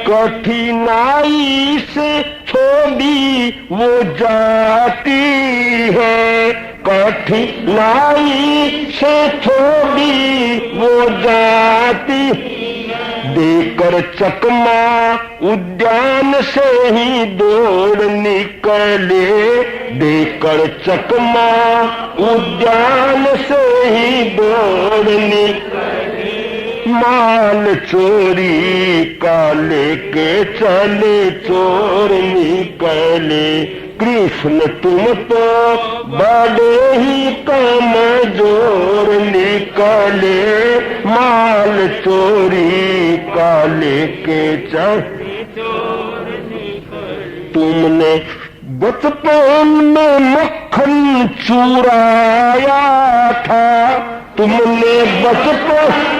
कठिनाई से छोड़ी वो जाती है, कठिनाई से छोड़ी वो जाती, देकर चकमा उद्यान से ही दौड़ निकले, देकर चकमा उद्यान से ही दौड़ निकले, माल चोरी का लेके चले चोर निकले। कृष्ण तुम तो बड़े ही कमजोर निकले, माल चोरी का लेके चले चोर निकले। तुमने बचपन में मक्खन चुराया था, तुमने बचपन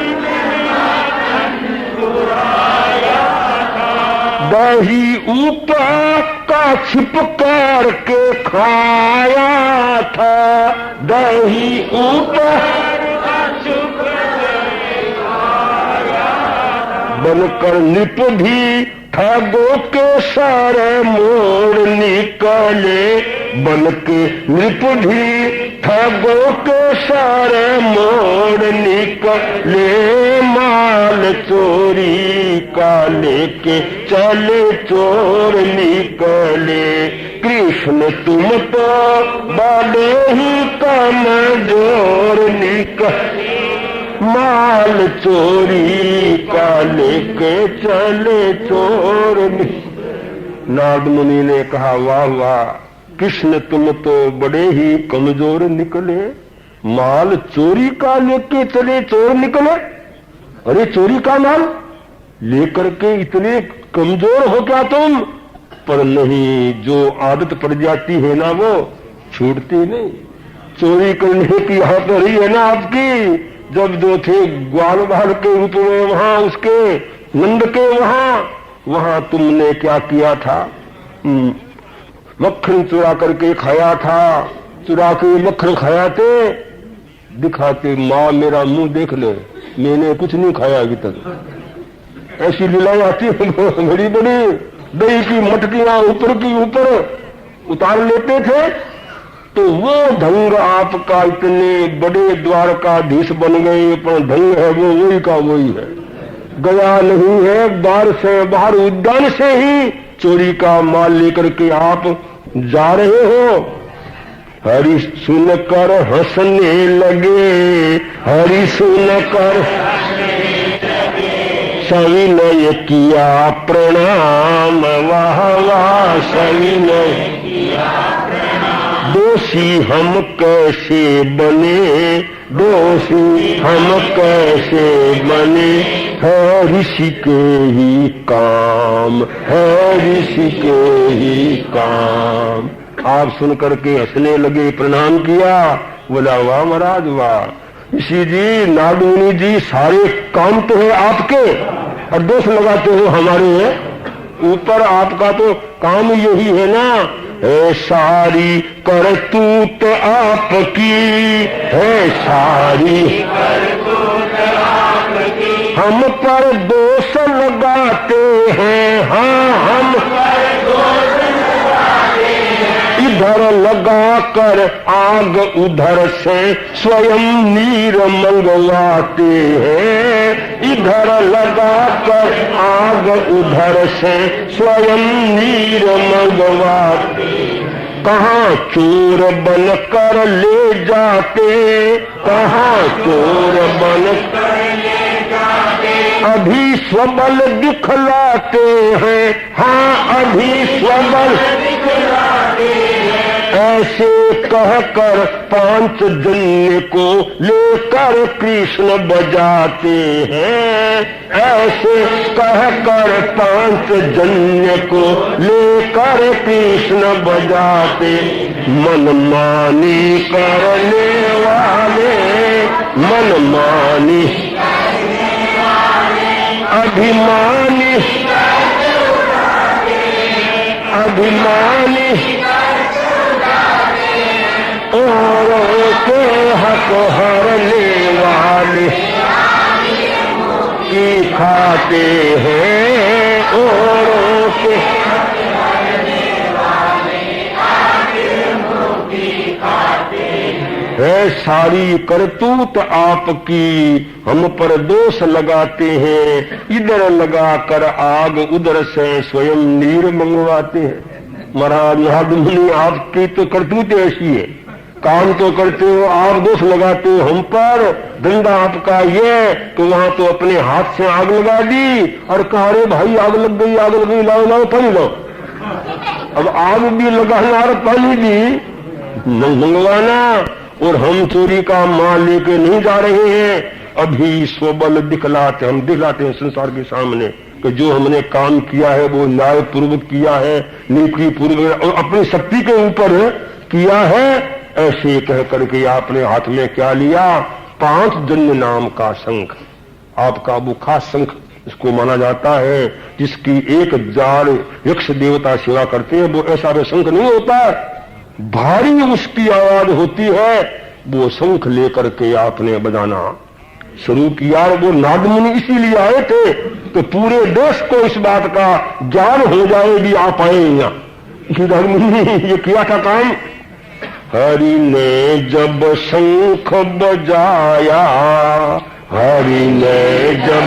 दही ऊपर का छिप कर के खाया था, दही ऊपर बनकर निप भी ठगों के सारे मोड़ निकले, बनके निप भी ठगों के सारे मोड़ निकले, माल चोरी का लेके चले चोर निकले। कृष्ण तुम तो बड़े ही कमजोर निकले, माल चोरी का लेके चले चोर निकले। नारद मुनि ने कहा, वाह वाह कृष्ण तुम तो बड़े ही कमजोर निकले, माल चोरी का लेके चले चोर निकले। अरे चोरी का माल लेकर के इतने कमजोर हो क्या तुम? पर नहीं, जो आदत पड़ जाती है ना वो छूटती नहीं। चोरी करने की यहाँ पर ही है ना आपकी। जब जो थे ग्वाल बाल के रूप में वहां उसके नंद के वहां तुमने क्या किया था? मक्खन चुरा करके खाया था, चुरा के मक्खन खाया थे, दिखाते माँ मेरा मुंह देख ले, मैंने कुछ नहीं खाया अभी तक। ऐसी लीलाएं आती है बड़ी बड़ी। दही की मटकियां ऊपर की ऊपर उतार लेते थे, तो वो ढंग आपका इतने बड़े द्वारकाधीश बन गए, पर ढंग है वो वही का वही है, गया नहीं है। बाहर से बाहर उद्यान से ही चोरी का माल लेकर के आप जा रहे हो। हरि सुनकर हंसने लगे, हरि सुनकर सविनय किया प्रणाम, वाह वाह सविनय किया प्रणाम। दोषी हम कैसे बने, दोषी हम कैसे बने, है ऋषि के ही काम, है ऋषि के ही काम। आप सुन करके हंसने लगे, प्रणाम किया, बोला वाह महाराज वाह। ऋषि जी, नागमुनि जी, सारे काम तो है आपके और दोष लगाते हो हमारे ऊपर। आपका तो काम यही है ना, है सारी करतूत आपकी, है सारी करतूत आपकी। हम पर दोष लगाते हैं, हाँ हम पर दोष लगाते हैं। इधर लगा कर आग उधर से स्वयं नीर मंगवाते हैं, इधर लगा कर आग उधर से स्वयं नीर मंगवाते। कहाँ चोर बन कर ले जाते, कहाँ चोर बन कर ले जाते, अभी स्वबल दिखलाते हैं, हाँ अभी स्वबल दिखलाते हैं। ऐसे कहकर पांच जन्य को लेकर कृष्ण बजाते हैं, ऐसे कहकर पांच जन्य को लेकर कृष्ण बजाते। मनमानी करने वाले, मनमानी अभिमानी, अभिमानी औरों के हक हरने वाले की खाते हैं औरों के है सारी करतूत आपकी, हम पर दोष लगाते हैं, इधर लगा कर आग उधर से स्वयं नीर मंगवाते हैं। महाराज नारद आपकी तो करतूत ऐसी है, काम तो करते हो आप, दोष लगाते हो हम पर। धंधा आपका ये तो वहां तो अपने हाथ से आग लगा दी और कहा अरे भाई आग लग गई, आग लग गई, लाओ लाओ पानी लाओ। अब आग भी लगाना और पानी भी मंगवाना, और हम चोरी का माल लेके नहीं जा रहे हैं। अभी स्वबल दिखलाते, हम दिखलाते हैं संसार के सामने कि जो हमने काम किया है वो न्याय पूर्वक किया है, नीति पूर्वक और अपनी शक्ति के ऊपर किया है। ऐसे कह करके आपने हाथ में क्या लिया? 5 जन्य नाम का शंख। आपका वो खास शंख इसको माना जाता है जिसकी 1000 यक्ष देवता सेवा करते हैं। वो ऐसा वे शंख नहीं होता, भारी उसकी आवाज होती है। वो शंख लेकर के आपने बजाना शुरू किया। वो नारद मुनि इसीलिए आए थे तो पूरे देश को इस बात का ज्ञान हो जाए भी आप आए यहाँ। नारद मुनि ये किया था काम। हरि ने जब शंख बजाया, हरि ने जब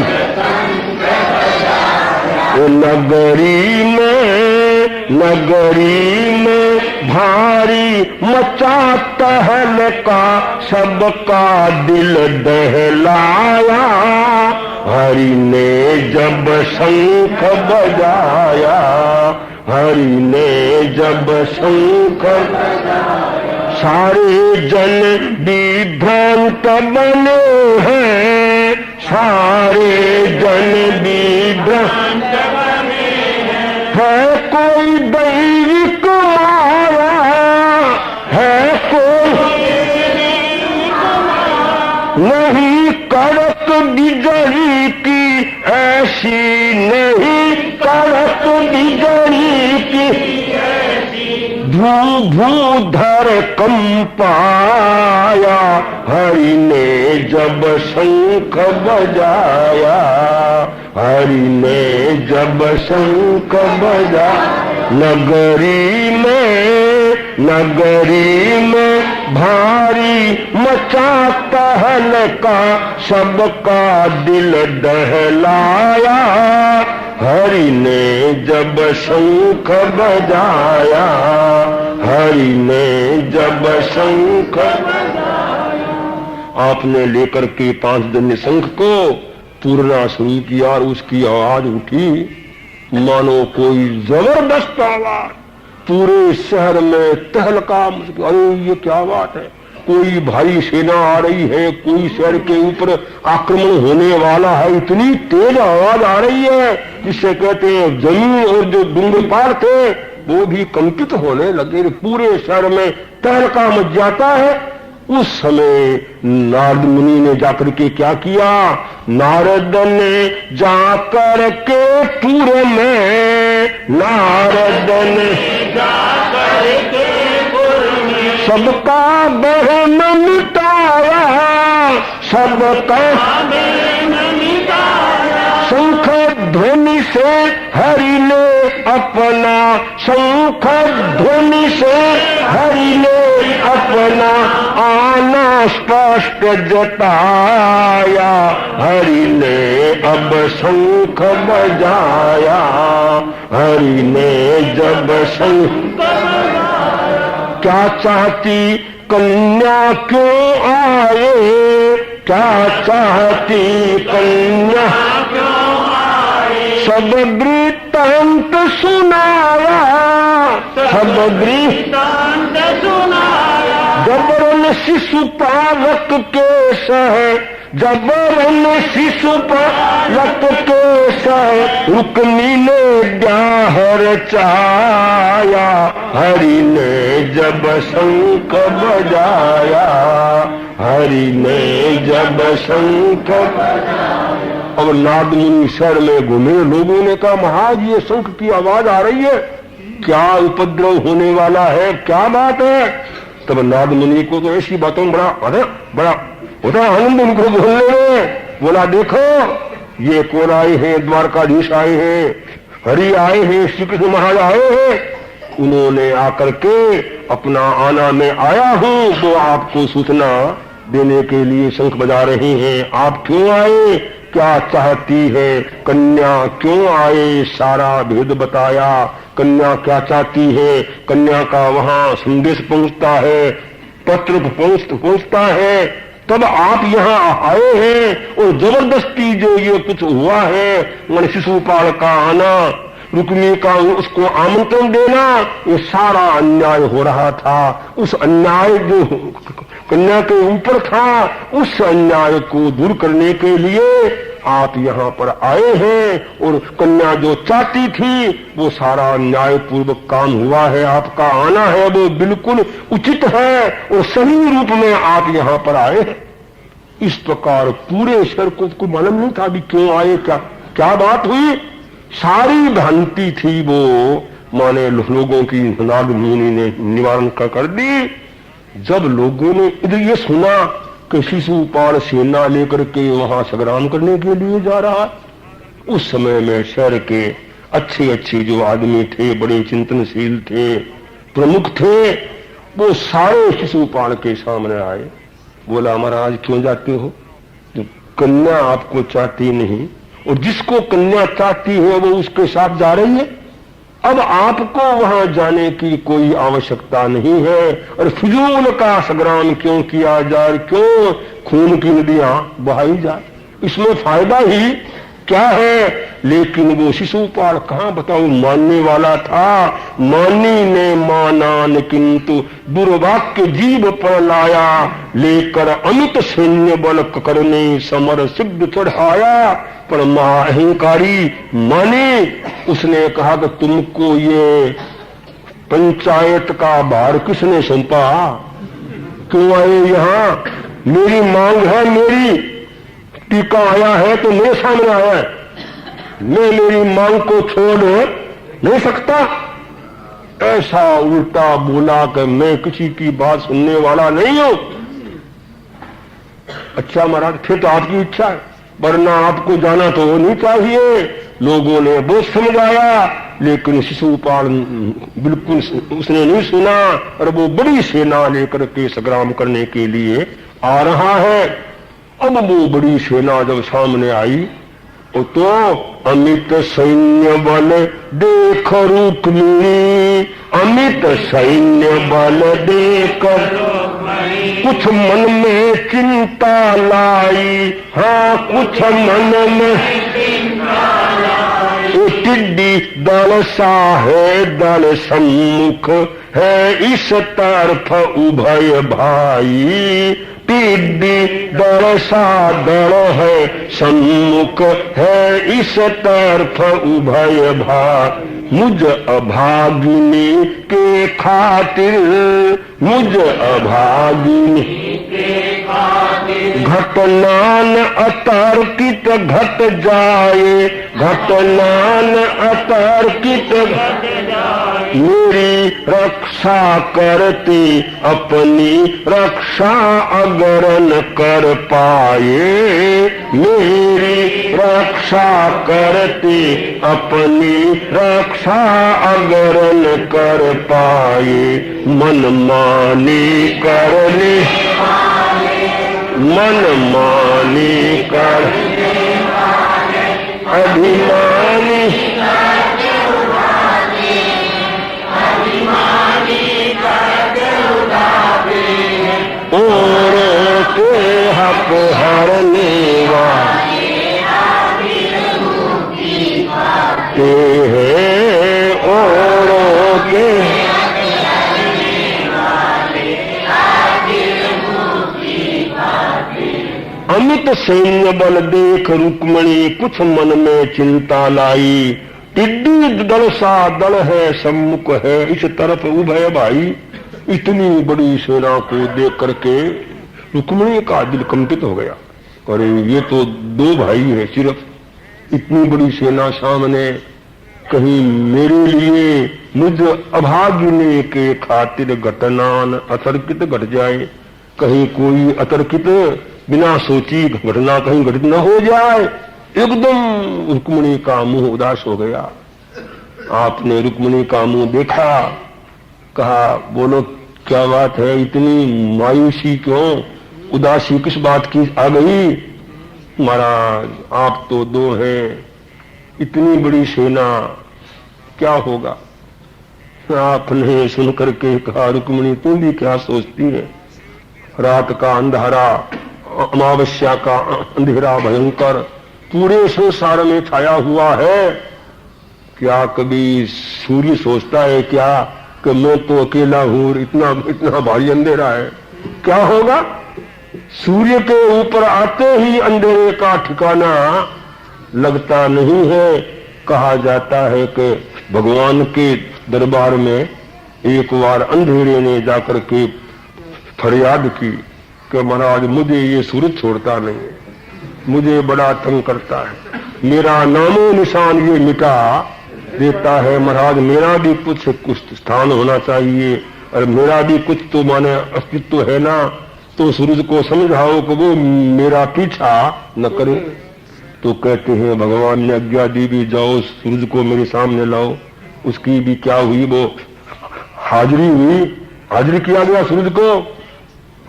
नगरी में भारी मचा तहलका, सबका दिल दहलाया। हरि ने जब शंख बजाया, हरि ने जब शंख सारे जन विभ्रांत बने हैं, सारे जन विभ्रांत बने हैं। है कोई दैविक माया, है कोई नहीं कड़क बिजली की ऐसी, नहीं कड़क बिजली की भूधर कंपाया। हरि ने जब शंख बजाया, हरि ने जब शंख बजाया। नगरी में भारी मचा तहलका, सबका दिल दहलाया। हरि ने जब शंख बजाया, हरि ने जब शंख बजाया। आपने लेकर के 5 जन्य शंख को पूरना शुरू किया और उसकी आवाज उठी मानो कोई जबरदस्त आवाज। पूरे शहर में तहलका। अरे ये क्या बात है, कोई भारी सेना आ रही है, कोई शहर के ऊपर आक्रमण होने वाला है। इतनी तेज आवाज आ रही है जिससे कहते हैं जमीन और जो डूंगर पार थे वो भी कंपित होने लगे। पूरे शहर में तहलका मच जाता है। उस समय नारद मुनि ने जाकर के क्या किया? नारद ने जाकर के पूरे में, नारद ने जाकर के पूरे में सबका बहन मिटाया, सबका बहन मिटाया। शंख ध्वनि से हरि ने अपना, शंख ध्वनि से हरि ने अपना आना स्पष्ट जताया। हरि ने अब शंख बजाया, हरि ने जब शंख बजाया। क्या चाहती कन्या क्यों आए, क्या चाहती कन्या क्यों आए। सब वृत्तांत सुनाया, सब वृत्तांत सुनाया। जबरन शिशुपालक के सह, जबरन शिशुपालक के सह रुक्मिणी ने ब्याह रचाया। हरि ने जब शंख बजाया, हरि ने जब शंख बजाया। अब नारद मुनि शहर में घूमे। लोगों ने कहा महाराज ये शंख की आवाज आ रही है, क्या उपद्रव होने वाला है, क्या बात है? तब नारद मुनि को तो ऐसी बातों में बड़ा होता आनंद उनको बोलने में। बोला देखो ये कौन आए हैं? द्वारकाधीश आए हैं, हरि आए हैं, श्री कृष्ण महाराज आए हैं। उन्होंने आकर के अपना आना में आया हूं वो आपको सूचना देने के लिए शंख बजा रहे हैं। आप क्यों आए, क्या चाहती है कन्या, क्यों आए, सारा भेद बताया। कन्या क्या चाहती है, कन्या का वहां संदेश पहुंचता है, पत्र पहुंचता है, तब आप यहाँ आए हैं। और जबरदस्ती जो ये कुछ हुआ है, मन शिशुपाल का आना, रुक्मी का उसको आमंत्रण देना, ये सारा अन्याय हो रहा था। उस अन्याय जो कन्या के ऊपर था, उस अन्याय को दूर करने के लिए आप यहाँ पर आए हैं। और कन्या जो चाहती थी वो सारा न्यायपूर्वक काम हुआ है। आपका आना है वो बिल्कुल उचित है और सही रूप में आप यहाँ पर आए हैं। इस प्रकार पूरे शहर को मालूम नहीं था भी क्यों आए, क्या बात हुई। सारी भ्रांति थी वो माने लोगों की नाग मुनि ने निवारण कर दी। जब लोगों ने इधर ये सुना कि शिशुपाल सेना लेकर के वहां संग्राम करने के लिए जा रहा, उस समय में शहर के अच्छे अच्छे जो आदमी थे, बड़े चिंतनशील थे, प्रमुख थे, वो सारे शिशुपाल के सामने आए। बोला महाराज क्यों जाते हो, जो कन्या आपको चाहती नहीं और जिसको कन्या चाहती है वो उसके साथ जा रही है। अब आपको वहां जाने की कोई आवश्यकता नहीं है और फिजूल का संग्राम क्यों किया जाए, क्यों खून की नदियां बहाई जाए, इसमें फायदा ही क्या है। लेकिन वो शिशुपाल कहां बताओ मानने वाला था। मानी ने माना किंतु दुर्वाक्य जीव पर लाया, लेकर अमित सैन्य बल करने समर सिद्ध चढ़ाया। पर महाअहंकारी माने, उसने कहा कि तुमको ये पंचायत का भार किसने सौंपा, क्यों आए यहाँ, मेरी मांग है, मेरी टीका आया है तो मेरे सामने आया है, मैं मेरी मांग को छोड़ नहीं सकता। ऐसा उल्टा बोला कि मैं किसी की बात सुनने वाला नहीं हूं। अच्छा महाराज फिर तो आपकी इच्छा है, वरना आपको जाना तो नहीं चाहिए। लोगों ने बहुत समझाया लेकिन शिशुपाल बिल्कुल उसने नहीं सुना और वो बड़ी सेना लेकर के संग्राम करने के लिए आ रहा है। अब वो बड़ी सेना जब सामने आई तो अमित सैन्य बल देख रुक्मिणी, अमित सैन्य बल देख कुछ मन में चिंता लाई, हाँ कुछ मन में टिड्डी दल सा है, दल सम्मुख है इस तरफ उभय भाई। टिड्डी दल सा दल है सम्मुख है इस तरफ उभय भाई। मुझ अभागिनी के खातिर, मुझ अभागिनी घटनान अतर्कित घट जाए, घटनान अतर्कित मेरी रक्षा करती अपनी रक्षा अगर न कर पाए, मेरी रक्षा करती अपनी रक्षा अगर न कर पाए। मन मानी करने, मन मानी कर अभिमानी, और के हक हरने वाले हैं, औरों के अमित सैन्य बल देख रुक्मिणी कुछ मन में चिंता लाई। टिड्डी दल सा दल है सम्मुख है इस तरफ उभय भाई। इतनी बड़ी सेना को देख करके रुक्मिणी का दिल कंपित हो गया। अरे ये तो दो भाई है सिर्फ, इतनी बड़ी सेना सामने, कहीं मेरे लिए मुझ अभागिनी के खातिर घटनान अतर्कित घट जाए, कहीं कोई अतर्कित बिना सोची घटना कहीं घटित न हो जाए। एकदम रुक्मिणी का मुंह उदास हो गया। आपने रुक्मिणी का मुंह देखा, कहा बोलो क्या बात है, इतनी मायूसी क्यों, उदासी किस बात की आ गई? महाराज आप तो दो हैं, इतनी बड़ी सेना क्या होगा? आपने सुनकर के कहा रुक्मिणी तुम भी क्या सोचती है? रात का अंधारा, अमावस्या का अंधेरा भयंकर पूरे संसार में छाया हुआ है। क्या कभी सूर्य सोचता है क्या कि मैं तो अकेला हूं, इतना इतना भारी अंधेरा है, क्या होगा? सूर्य के ऊपर आते ही अंधेरे का ठिकाना लगता नहीं है। कहा जाता है कि भगवान के दरबार में एक बार अंधेरे ने जाकर के फरियाद की कि महाराज मुझे ये सूरज छोड़ता नहीं है, मुझे बड़ा तंग करता है, मेरा नामो निशान ये मिटा देता है। महाराज मेरा भी कुछ स्थान होना चाहिए और मेरा भी कुछ तो माने अस्तित्व है ना, तो सूरज को समझाओ कि वो मेरा पीछा न करे। तो कहते हैं भगवान ने आज्ञा दी भी, जाओ सूरज को मेरे सामने लाओ। उसकी भी क्या हुई, वो हाजिरी हुई, हाजिर किया गया सूरज को।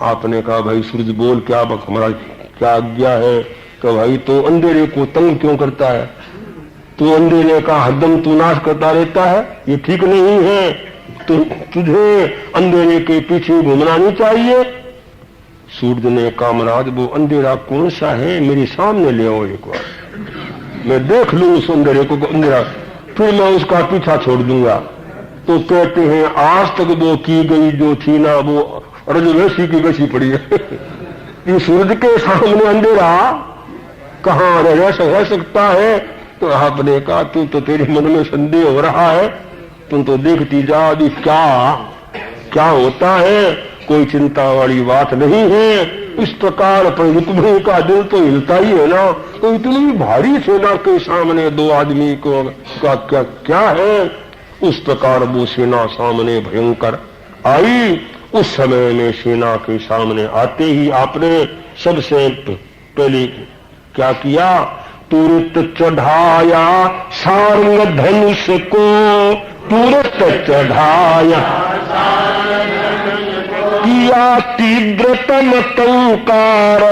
आपने कहा भाई सूरज बोल क्या हमारा क्या आज्ञा है? तो भाई तो अंधेरे को तंग क्यों करता है? तू अंधेरे का हरदम तू नाश करता रहता है, ये ठीक नहीं है। तो तुझे अंधेरे के पीछे घूमना नहीं चाहिए। सूरज ने कहा महाराज वो अंधेरा कौन सा है, मेरे सामने ले आओ एक बार, मैं देख लूं उस अंधेरे को अंधेरा, फिर मैं उसका पीछा छोड़ दूंगा। तो कहते हैं आज तक वो की गई जो थी ना वो रज वैसी की वैसी पड़ी है। ये सूरज के सामने अंधेरा कहाँ रह सकता है? तो आपने कहा तू तो तेरे मन में संदेह हो रहा है, तुम तो देखती जा अभी क्या क्या होता है, कोई चिंता वाली बात नहीं है। इस प्रकार पर रुक्मिणी का दिल तो हिलता ही है ना। तो इतनी भारी सेना के सामने दो आदमी को का क्या क्या है? उस प्रकार वो सेना सामने भयंकर आई। उस समय में सेना के सामने आते ही आपने सबसे पहले क्या किया? तुरंत चढ़ाया सारंग धनुष को, तुरंत चढ़ाया किया तीव्रतम टंकार,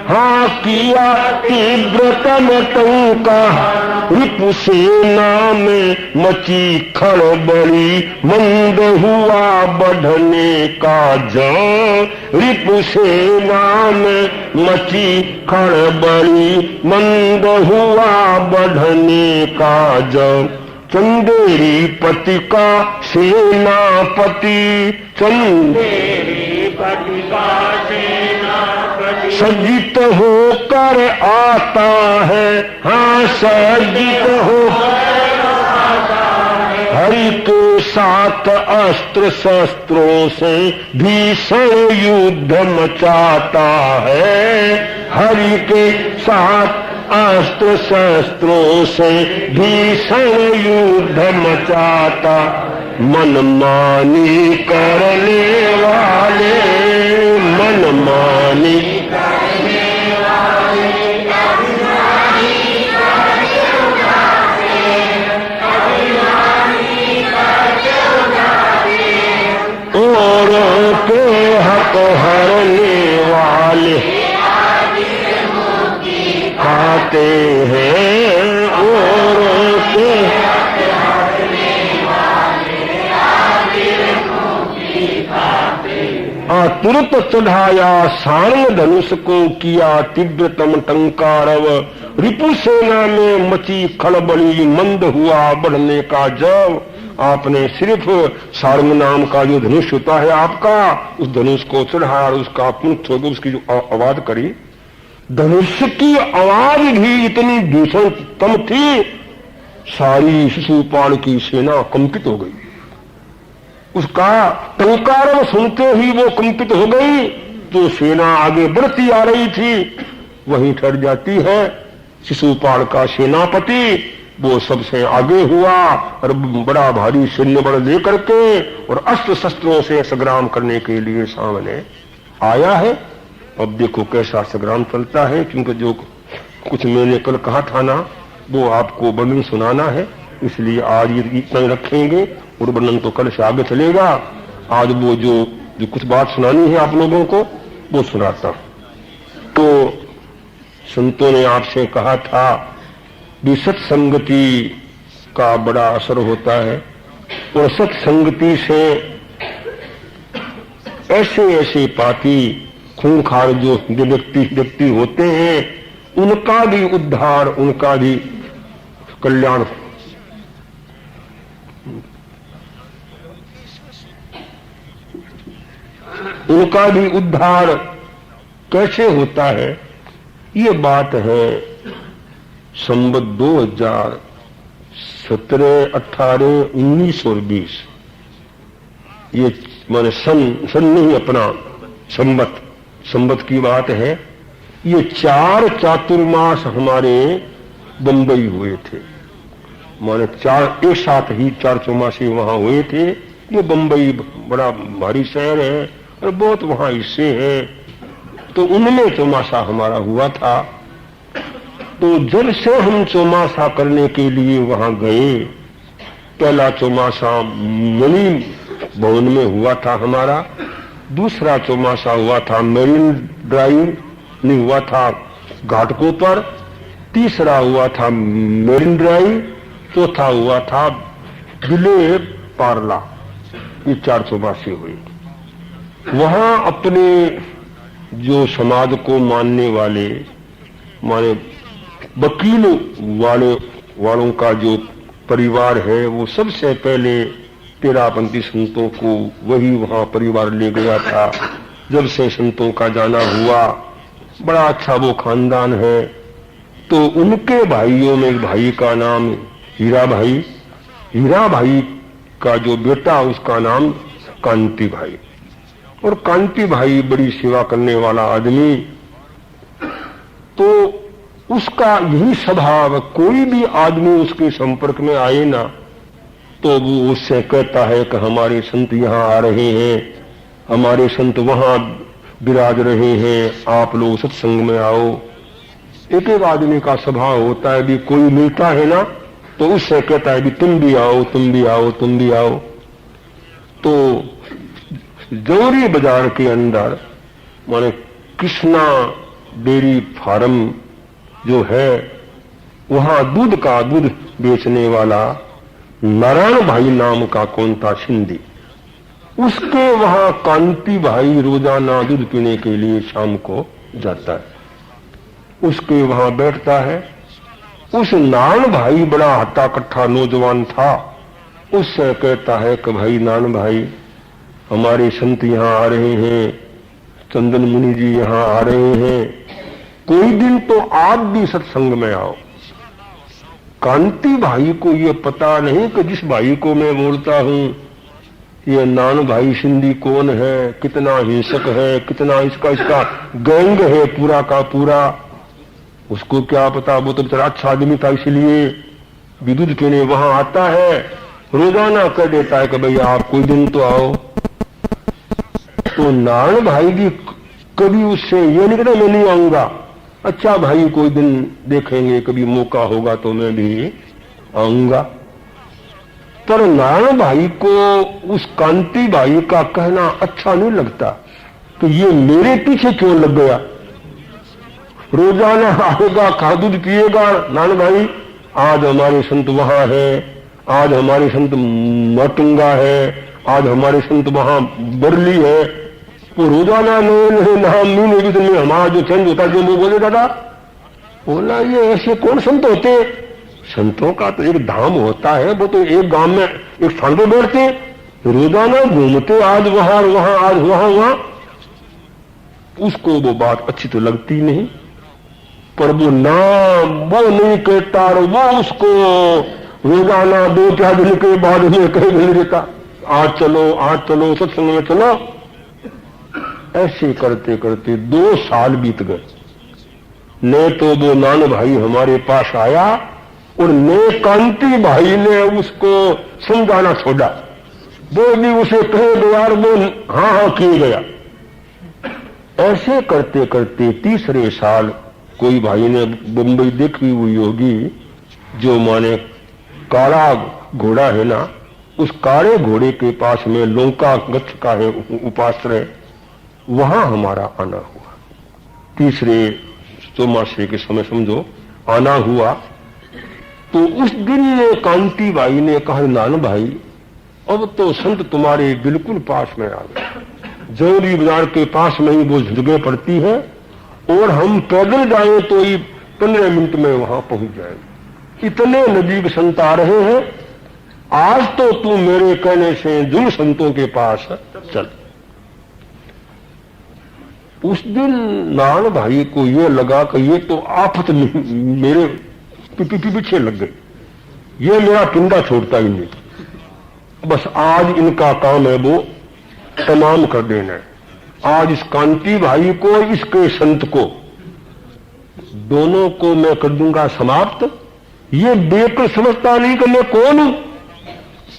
हाँ किया तीव्रतम टंकार। रिपुसेना में मची खड़बड़ी, मंद हुआ बढ़ने का जंग। रिपुसेना में मची खड़बड़ी, मंद हुआ बढ़ने का जंग। चंदेरी पति का सेनापति, चंदेरी पति का सेनापति सज्जित होकर आता है, हाँ सज्जित होकर आता है। हरि के साथ अस्त्र शस्त्रों से भीषण युद्ध मचाता है। हरि के साथ अस्त्र शस्त्रों से भीषण युद्ध मचाता, मनमानी करने वाले, मनमानी करने वाले, औरों के हक हरने वाले खाते हैं, औरों के तुरंत चढ़ाया सारंग धनुष को, किया तीव्रतम टंकारव। रिपु सेना में मची खलबली, मंद हुआ बढ़ने का जब। आपने सिर्फ सारंग नाम का जो धनुष होता है आपका, उस धनुष को चढ़ाया और उसका पुंख होकर उसकी जो आवाज करी, धनुष की आवाज भी इतनी भीषणतम थी, सारी शिशुपाल की सेना कंपित हो गई। उसका टंकार सुनते ही वो कंपित हो गई। जो सेना आगे बढ़ती आ रही थी वहीं ठहर जाती है। शिशुपाल का सेनापति वो सबसे आगे हुआ और बड़ा भारी सैन्य बल लेकर के और अस्त्र शस्त्रों से संग्राम करने के लिए सामने आया है। अब देखो कैसा संग्राम चलता है, क्योंकि जो कुछ मैंने कल कहा था ना, वो आपको वर्णन सुनाना है, इसलिए आज ये इतना रखेंगे और वर्णन तो कल से आगे चलेगा। आज वो जो कुछ बात सुनानी है आप लोगों को वो सुनाता हूं। तो संतों ने आपसे कहा था कि सत्संगति का बड़ा असर होता है और सत्संगति से ऐसे ऐसे पापी खूंखार जो व्यक्ति होते हैं उनका भी उद्धार, उनका भी कल्याण। उनका भी उद्धार कैसे होता है, ये बात है संवत 2017, 18, 19 और 20। ये माने सन नहीं, अपना संवत की बात है। ये 4 चातुर्मास हमारे बंबई हुए थे, माने 4 एक साथ ही 4 चौमासी वहां हुए थे। ये बंबई बड़ा भारी शहर है और बहुत वहां हिस्से हैं, तो उनमें चौमासा हमारा हुआ था। तो जब से हम चौमासा करने के लिए वहां गए, पहला चौमासा मणि भवन में हुआ था हमारा, दूसरा चौमासा हुआ था मेरिन ड्राइव नहीं हुआ था घाटकों पर, तीसरा हुआ था मेरिन ड्राइव, चौथा हुआ था विले पारला। ये 4 चौमासे हुए। वहां अपने जो समाज को मानने वाले माने वकील वालों का जो परिवार है, वो सबसे पहले तेरापंथी संतों को वही वहां परिवार ले गया था। जब से संतों का जाना हुआ, बड़ा अच्छा वो खानदान है। तो उनके भाइयों में एक भाई का नाम हीरा भाई का जो बेटा उसका नाम कांति भाई, और कांति भाई बड़ी सेवा करने वाला आदमी। तो उसका यही स्वभाव, कोई भी आदमी उसके संपर्क में आए ना तो वो उससे कहता है कि हमारे संत यहाँ आ रहे हैं, हमारे संत वहां विराज रहे हैं, आप लोग सत्संग में आओ। एक एक आदमी का स्वभाव होता है, भी कोई मिलता है ना तो उससे कहता है भी तुम भी आओ, तुम भी आओ, तुम भी आओ। तो जौहरी बाजार के अंदर माने कृष्णा डेयरी फार्म जो है, वहां दूध बेचने वाला नारायण भाई नाम का कौन था सिंधी, उसके वहां कांति भाई रोजाना दूध पीने के लिए शाम को जाता है, उसके वहां बैठता है। उस नारायण भाई बड़ा हट्टा कट्ठा नौजवान था, उससे कहता है कि भाई नारायण भाई, हमारे संत यहाँ आ रहे हैं, चंदन मुनि जी यहाँ आ रहे हैं, कोई दिन तो आप भी सत्संग में आओ। कांति भाई को ये पता नहीं कि जिस भाई को मैं बोलता हूं ये नान भाई सिंधी कौन है, कितना हिंसक है, कितना इसका गैंग है पूरा का पूरा। उसको क्या पता, वो तो बेचारा अच्छा आदमी था, इसलिए विद्युत पीने वहां आता है, रोजाना कह देता है कि भाई आप कोई दिन तो आओ। तो नारायण भाई भी कभी उससे ये नहीं कहता मैं नहीं आऊंगा, अच्छा भाई कोई दिन देखेंगे, कभी मौका होगा तो मैं भी आऊंगा। पर नारायण भाई को उस कांति भाई का कहना अच्छा नहीं लगता कि ये मेरे पीछे क्यों लग गया, रोजाना आएगा, खा दूध पिएगा। नारायण भाई आज हमारे संत वहां है, आज हमारे संत मटुंगा है, आज हमारे संत वहां बरली है, वो रोजाना नए नाम महीने के दिन में हमारा जो चेंज होता है, जो वो बोले दादा बोला ये ऐसे कौन संत होते, संतों का तो एक धाम होता है, वो तो एक गांव में एक स्थान पर बैठते, रोजाना घूमते, आज वहां वहां, आज वहां। उसको वो बात अच्छी तो लगती नहीं, पर वो नाम वो नहीं कहता, और वो उसको रोजाना 2-4 दिन के बाद में कहीं नहीं देता, आज चलो सत्संग में चलो। ऐसे करते करते 2 साल बीत गए, ने तो वो नान भाई हमारे पास आया और ने कांति भाई ने उसको समझाना छोड़ा, वो भी उसे कहे गया और वो हाँ किए गया। ऐसे करते करते तीसरे साल कोई भाई ने बम्बई देखी हुई होगी, जो माने काला घोड़ा है ना, उस काले घोड़े के पास में लौका गच्छ का है उपाश्रय, वहां हमारा आना हुआ। तीसरे चौमासे के समय समझो आना हुआ। तो उस दिन कांति भाई ने कहा, नान भाई अब तो संत तुम्हारे बिल्कुल पास में आ गए, जौहरी बाजार के पास में ही वो जगह पड़ती है, और हम पैदल जाएं तो ही 15 मिनट में वहां पहुंच जाएंगे, इतने नजीक संत आ रहे हैं। आज तो तू मेरे कहने से जुल संतों के पास चल। उस दिन नान भाई को ये लगा कि ये तो आफत मेरे पीछे लग गई, ये मेरा पिंडा छोड़ता ही नहीं, बस आज इनका काम है वो तमाम कर देना है। आज इस कांति भाई को, इसके संत को, दोनों को मैं कर दूंगा समाप्त। ये देखकर समझता नहीं कि मैं कौन हूं।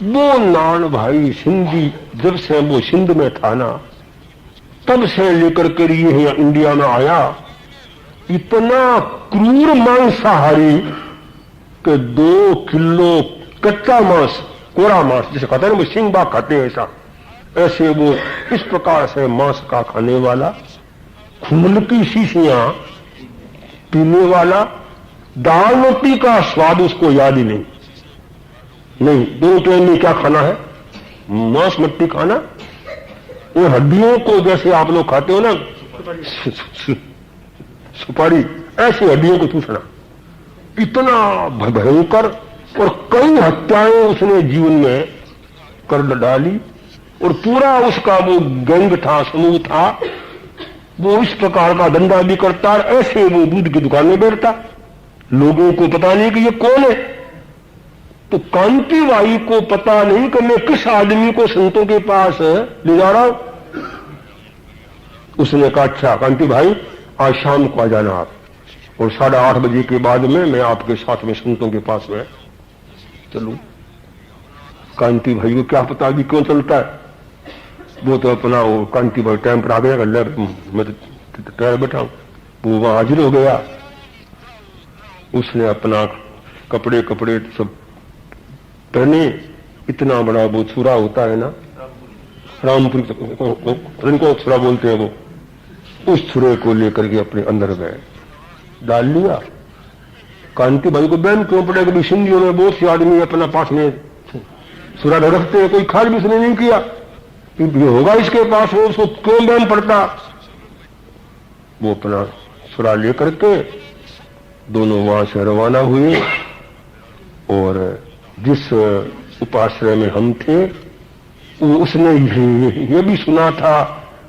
वो नान भाई सिंधी, जब से वो सिंध में था ना, तब से लेकर कर ये इंडिया में आया, इतना क्रूर मांसाहारी कि 2 किलो कच्चा मांस, कोरा मांस, जैसे कहते हैं ना सिंह बाग खाते हैं, ऐसे वो इस प्रकार से मांस का खाने वाला, खून की शीशियां पीने वाला, दाल रोटी का स्वाद उसको याद ही नहीं। दोनों टाइम में क्या खाना है? मांस मट्टी खाना। वो हड्डियों को जैसे आप लोग खाते हो ना सुपारी, ऐसी हड्डियों को चूसना, इतना भयंकर। और कई हत्याएं उसने जीवन में कर डाली, और पूरा उसका वो गैंग था, समूह था, वो इस प्रकार का धंधा भी करता, ऐसे वो दूध की दुकान में बैठता, लोगों को पता नहीं कि ये कौन है। तो कांति भाई को पता नहीं कि मैं किस आदमी को संतों के पास ले जा रहा हूं। उसने कहा, अच्छा कांति भाई आज शाम को आ जाना आप, और 8:30 बजे के बाद में मैं आपके साथ में संतों के पास में चलूं। कांति भाई को क्या पता अभी क्यों चलता है, वो तो अपना वो कांति भाई टाइम पर आ गया, मैं तो तैयार बैठा हूं। वो वहां हाजिर हो गया, उसने अपना कपड़े सब पहने, इतना बड़ा वो छुरा होता है ना, रामपुरी को छुरा बोलते हैं, वो उस छुरे को लेकर के अपने अंदर गए, डाल लिया। कांति भाई को बहन क्यों पड़ेगा, कभी सिंधियों में बहुत से आदमी अपना पास में छुरा रखते हैं, कोई खास भी उसने नहीं किया, ये होगा इसके पास, वो उसको क्यों बहन पड़ता। वो अपना छुरा लेकर के दोनों वहां से रवाना हुए, और जिस उपाश्रय में हम थे, उसने ये भी सुना था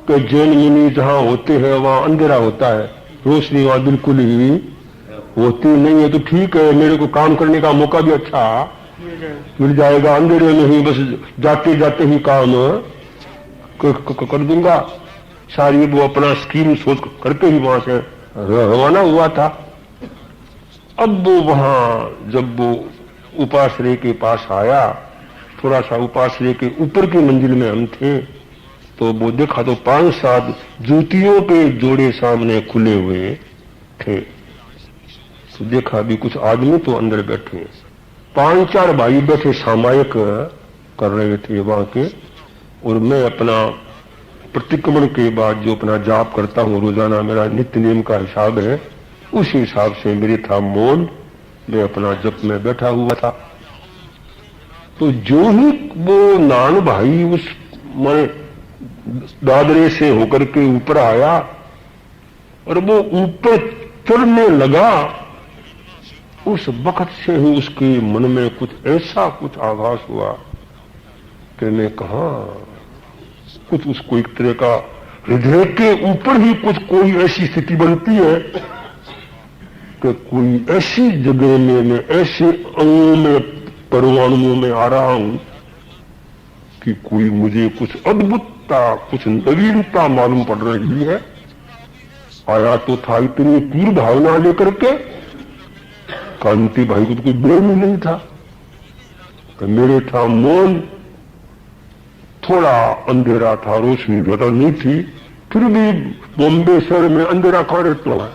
कि जैन मुनि जहां होते हैं वहां अंधेरा होता है, रोशनी वहां बिल्कुल ही होती नहीं है। तो ठीक है, मेरे को काम करने का मौका भी अच्छा मिल जाएगा, अंधेरे में ही बस जाते जाते ही काम कर दूंगा। सारी वो अपना स्कीम सोच करके ही वहां से रवाना हुआ था। अब वो वहां जब वो उपाश्रय के पास आया, थोड़ा सा उपाश्रय के ऊपर की मंजिल में हम थे, तो वो देखा तो 5-7 जूतियों के जोड़े सामने खुले हुए थे। तो देखा भी कुछ आदमी तो अंदर बैठे, 5-4 भाई बैठे सामायिक कर रहे थे वहां के। और मैं अपना प्रतिक्रमण के बाद जो अपना जाप करता हूँ रोजाना, मेरा नित्य नियम का हिसाब है, उस हिसाब से मेरे था मौन, मैं अपना जप में बैठा हुआ था। तो जो ही वो नान भाई उस मैं दादरे से होकर के ऊपर आया और वो ऊपर चढ़ने लगा, उस वक्त से ही उसके मन में कुछ ऐसा कुछ आभास हुआ कि मैं कहा कुछ उसको एक तरह का हृदय के ऊपर ही कुछ कोई ऐसी स्थिति बनती है कि कोई ऐसी जगह में मैं ऐसे अंगों में परमाणुओं में आ रहा हूं कि कोई मुझे कुछ अद्भुतता कुछ नवीनता मालूम पड़ रही है। आया तो था इतनी पूर्ण भावना लेकर के, कांति भाई को तो कोई ब्रेन ही नहीं था कि मेरे था मौन, थोड़ा अंधेरा था, रोशनी ज्यादा नहीं थी, फिर भी बॉम्बे शहर में अंधेरा कहां रहता है,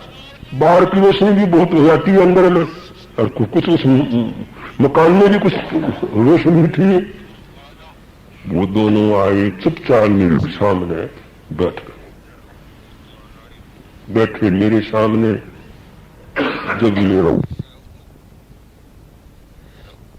बाहर की रोशनी भी बहुत हो जाती है अंदर में, और कुछ उस मकान में भी कुछ रोशनी थी। वो दोनों आए चुपचाप मेरे सामने बैठे मेरे सामने। जब मेरा